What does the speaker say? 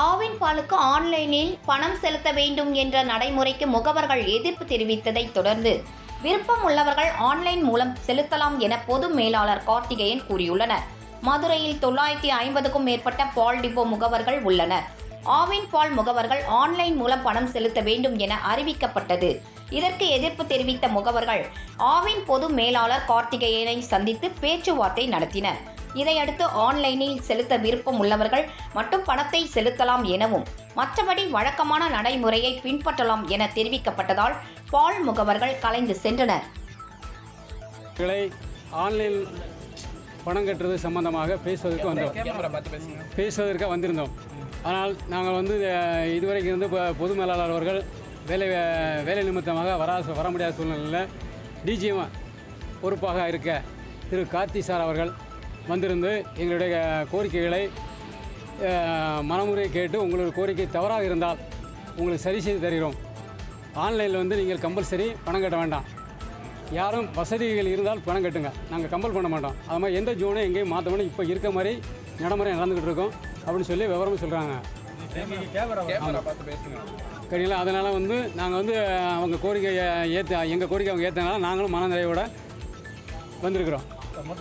ஆவின் பாலுக்கு ஆன்லைனில் பணம் செலுத்த வேண்டும் என்ற நடைமுறைக்கு முகவர்கள் எதிர்ப்பு தெரிவித்ததை தொடர்ந்து விருப்பம் உள்ளவர்கள் ஆன்லைன் மூலம் செலுத்தலாம் என பொது மேலாளர் கார்த்திகேயன் கூறியுள்ளனர். மதுரையில் 950க்கும் மேற்பட்ட பால் டிப்போ முகவர்கள் உள்ளனர். ஆவின் பால் முகவர்கள் ஆன்லைன் மூலம் பணம் செலுத்த வேண்டும் என அறிவிக்கப்பட்டது. இதற்கு எதிர்ப்பு தெரிவித்த முகவர்கள் ஆவின் பொது மேலாளர் கார்த்திகேயனை சந்தித்து பேச்சுவார்த்தை நடத்தினர். இதையடுத்து ஆன்லைனில் செலுத்த விருப்பம் உள்ளவர்கள் மட்டும் பணத்தை செலுத்தலாம் எனவும் மற்றபடி வழக்கமான நடைமுறையை பின்பற்றலாம் என தெரிவிக்கப்பட்டதால் பால் முகவர்கள் கலைந்து சென்றனர். ஆன்லைன் பணம் கட்டுறது சம்பந்தமாக பேசுவதற்கு வந்திருந்தோம். ஆனால் நாங்கள் இதுவரைக்கும் இருந்து பொது மேலாளர் அவர்கள் வேலை நிமித்தமாக வர முடியாத சூழ்நிலையில் டிஜிஎம் பொறுப்பாக இருக்க திரு கார்த்தி சார் அவர்கள் வந்திருந்து எங்களுடைய கோரிக்கைகளை மனமுறை கேட்டு உங்களுடைய கோரிக்கை தவறாக இருந்தால் உங்களுக்கு சரி செய்து தருகிறோம். ஆன்லைனில் நீங்கள் கம்பல்சரி பணம் கட்ட வேண்டாம். யாரும் வசதிகள் இருந்தால் பணம் கட்டுங்க, நாங்கள் கம்பல் பண்ண மாட்டோம். அது மாதிரி எந்த ஜோனும் எங்கேயும் மாற்ற வேணும். இப்போ இருக்க மாதிரி நடைமுறை நடந்துக்கிட்டு இருக்கோம் அப்படின்னு சொல்லி விவரமும் சொல்கிறாங்க. சரிங்களா? அதனால் நாங்கள் அவங்க கோரிக்கையை எங்கள் கோரிக்கை அவங்க ஏற்றனால நாங்களும் மன நிறைவோடு வந்திருக்கிறோம்.